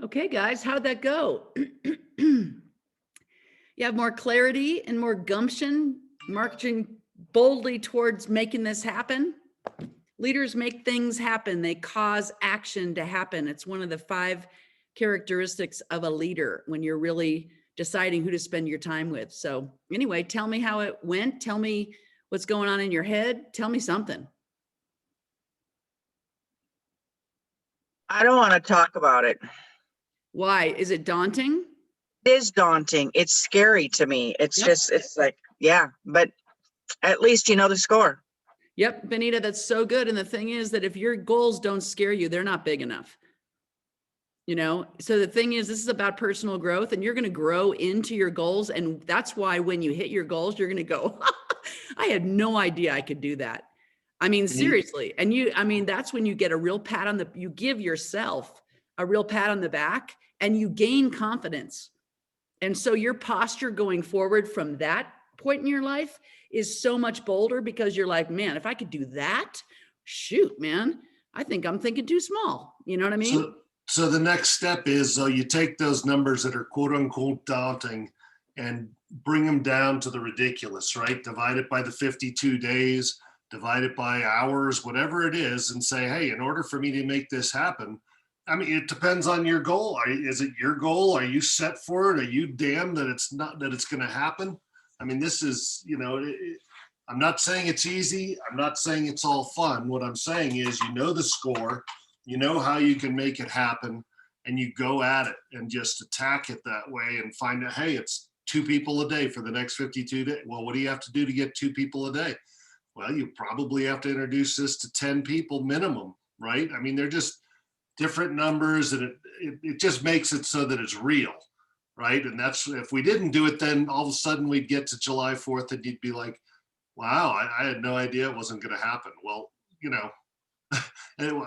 Okay, guys, how'd that go? You have more clarity and more gumption, marching boldly towards making this happen. Leaders make things happen. They cause action to happen. It's one of the 5 characteristics of a leader when you're really deciding who to spend your time with. So anyway, tell me how it went. Tell me what's going on in your head. Tell me something. I don't want to talk about it. Why? Is it daunting? It is daunting. It's scary to me. Yep. It's like, yeah, but at least you know the score. Yep, Benita, that's so good. And the thing is that if your goals don't scare you, they're not big enough. So the thing is, this is about personal growth, and you're going to grow into your goals. And that's why when you hit your goals, you're going to go, I had no idea I could do that. I mean, seriously. And that's when you get a real you give yourself a real pat on the back and you gain confidence. And so your posture going forward from that point in your life is so much bolder because you're like, man, if I could do that, shoot, man, I think I'm thinking too small. You know what I mean? So the next step is you take those numbers that are quote unquote daunting and bring them down to the ridiculous, right? Divide it by the 52 days, divide it by hours, whatever it is, and say, hey, in order for me to make this happen, I mean, it depends on your goal. Is it your goal? Are you set for it? Are you damned that it's going to happen? I mean, this is, I'm not saying it's easy. I'm not saying it's all fun. What I'm saying is, the score, you know how you can make it happen, and you go at it and just attack it that way and find out, hey, it's 2 people a day for the next 52 days. Well, what do you have to do to get 2 people a day? Well, you probably have to introduce this to 10 people minimum, right? I mean, they're just different numbers, and it just makes it so that it's real, right? And that's, if we didn't do it, then all of a sudden we'd get to July 4th and you'd be like, wow, I had no idea it wasn't going to happen. Well,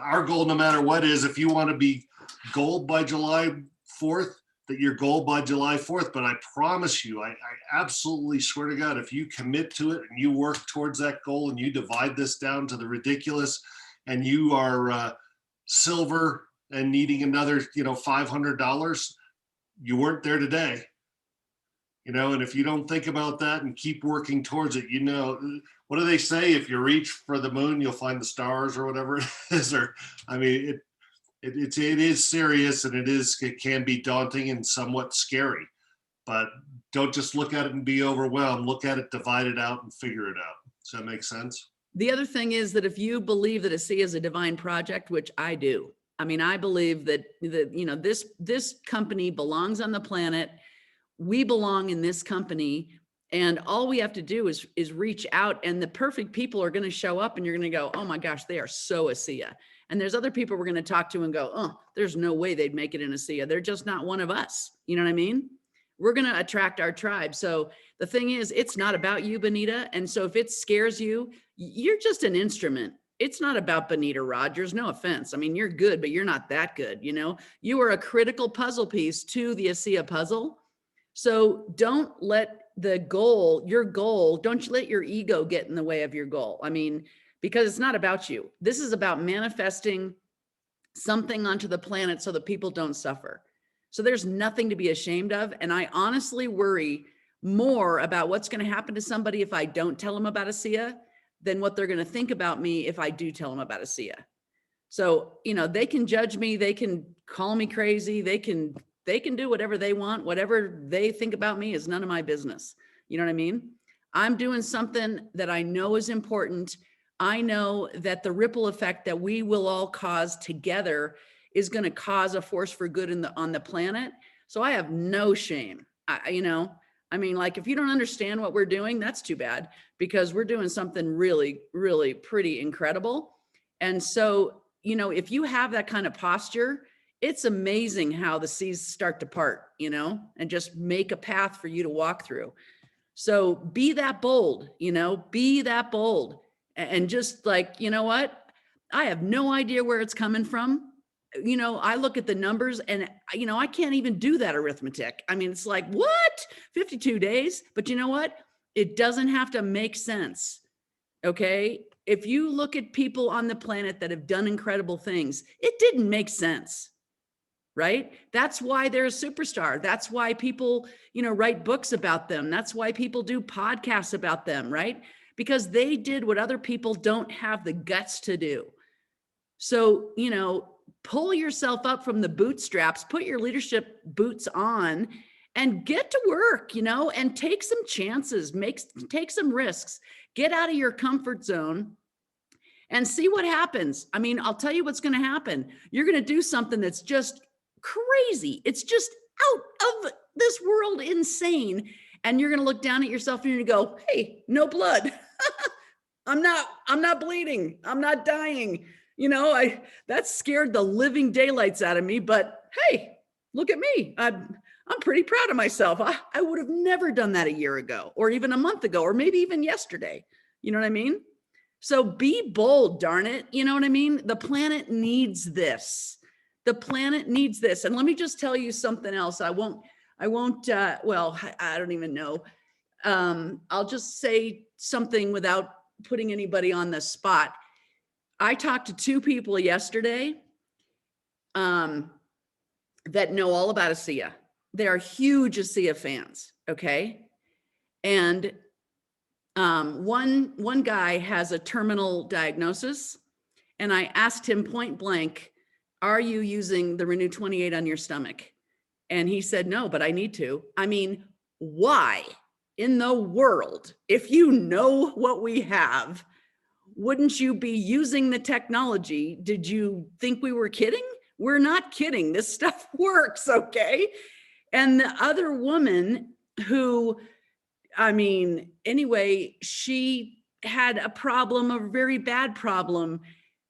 our goal, no matter what, is if you want to be gold by July 4th, that you're gold by July 4th. But I promise you, I absolutely swear to God, if you commit to it and you work towards that goal and you divide this down to the ridiculous, and you are silver and needing another, $500, you weren't there today. And if you don't think about that and keep working towards it, what do they say? If you reach for the moon, you'll find the stars, or whatever it is. Or, I mean, it is serious, and it can be daunting and somewhat scary, but don't just look at it and be overwhelmed. Look at it, divide it out, and figure it out. Does that make sense? The other thing is that if you believe that ASEA is a divine project, which I do, I mean, I believe that this company belongs on the planet. We belong in this company, and all we have to do is reach out, and the perfect people are going to show up, and you're going to go, oh my gosh, they are so ASEA. And there's other people we're going to talk to and go, oh, there's no way they'd make it in ASEA. They're just not one of us. You know what I mean? We're going to attract our tribe. So the thing is, it's not about you, Benita. And so if it scares you, you're just an instrument. It's not about Benita Rogers. No offense. I mean, you're good, but you're not that good. You are a critical puzzle piece to the ASEA puzzle. So don't let your goal, don't let your ego get in the way of your goal. I mean, because it's not about you. This is about manifesting something onto the planet so that people don't suffer. So there's nothing to be ashamed of. And I honestly worry more about what's going to happen to somebody if I don't tell them about ASEA than what they're going to think about me if I do tell them about ASEA. So, they can judge me. They can call me crazy. They can do whatever they want. Whatever they think about me is none of my business. You know what I mean? I'm doing something that I know is important. I know that the ripple effect that we will all cause together is going to cause a force for good on the planet. So I have no shame. If you don't understand what we're doing, that's too bad, because we're doing something really, really pretty incredible. And so, if you have that kind of posture, it's amazing how the seas start to part, and just make a path for you to walk through. So be that bold, be that bold, and just like, you know what? I have no idea where it's coming from. I look at the numbers and, I can't even do that arithmetic. I mean, it's like, what? 52 days? But you know what? It doesn't have to make sense. Okay. If you look at people on the planet that have done incredible things, it didn't make sense. right? That's why they're a superstar. That's why people, write books about them. That's why people do podcasts about them, right? Because they did what other people don't have the guts to do. So, pull yourself up from the bootstraps, put your leadership boots on and get to work, and take some chances, take some risks, get out of your comfort zone and see what happens. I mean, I'll tell you what's going to happen. You're going to do something that's just crazy. It's just out of this world insane. And you're going to look down at yourself and you're going to go, hey, no blood. I'm not bleeding. I'm not dying. That scared the living daylights out of me, but hey, look at me. I'm pretty proud of myself. I would have never done that a year ago or even a month ago, or maybe even yesterday. You know what I mean? So be bold, darn it. You know what I mean? The planet needs this. The planet needs this. And let me just tell you something else. I don't even know. I'll just say something without putting anybody on the spot. I talked to 2 people yesterday that know all about ASEA. They are huge ASEA fans, okay? And one guy has a terminal diagnosis, and I asked him point blank, are you using the Renew 28 on your stomach? And he said, no, but I need to. I mean, why in the world, if you know what we have, wouldn't you be using the technology? Did you think we were kidding? We're not kidding. This stuff works, okay? And the other woman who, anyway, she had a problem, a very bad problem.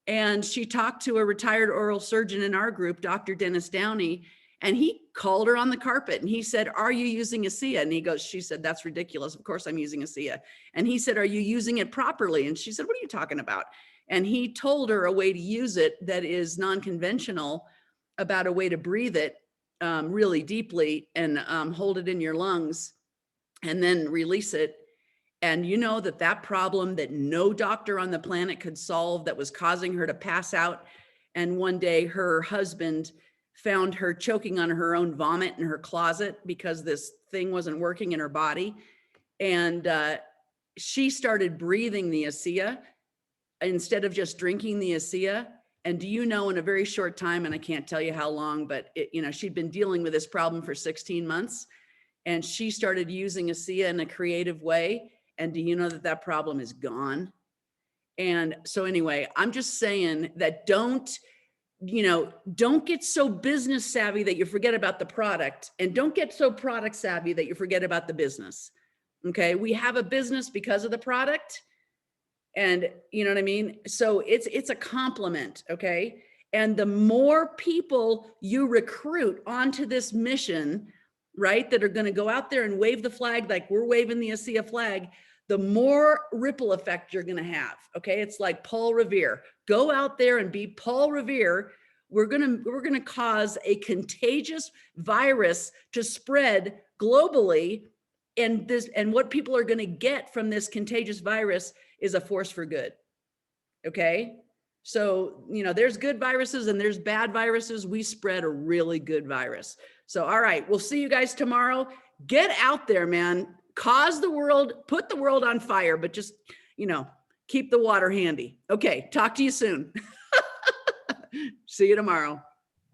And she talked to a retired oral surgeon in our group, Dr. Dennis Downey, and he called her on the carpet and he said, are you using ASEA? And she said, that's ridiculous. Of course I'm using ASEA. And he said, are you using it properly? And she said, what are you talking about? And he told her a way to use it that is non-conventional, about a way to breathe it really deeply and hold it in your lungs and then release it. And that problem that no doctor on the planet could solve, that was causing her to pass out. And one day her husband found her choking on her own vomit in her closet because this thing wasn't working in her body. And she started breathing the ASEA instead of just drinking the ASEA. And do you know, in a very short time, and I can't tell you how long, but she'd been dealing with this problem for 16 months. And she started using ASEA in a creative way. And do you know that problem is gone? And so anyway, I'm just saying that don't get so business savvy that you forget about the product, and don't get so product savvy that you forget about the business. Okay. We have a business because of the product, and you know what I mean? So it's a compliment. Okay. And the more people you recruit onto this mission, right, that are going to go out there and wave the flag like we're waving the ASEA flag, the more ripple effect you're going to have. Okay. It's like Paul Revere. Go out there and be Paul Revere. We're going to cause a contagious virus to spread globally. And what people are going to get from this contagious virus is a force for good. Okay. So, there's good viruses and there's bad viruses. We spread a really good virus. So, all right, we'll see you guys tomorrow. Get out there, man. Put the world on fire, but just, keep the water handy. Okay, talk to you soon. See you tomorrow.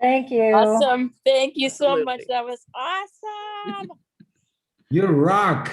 Thank you. Awesome. Thank you so Absolutely. much. That was awesome. You rock.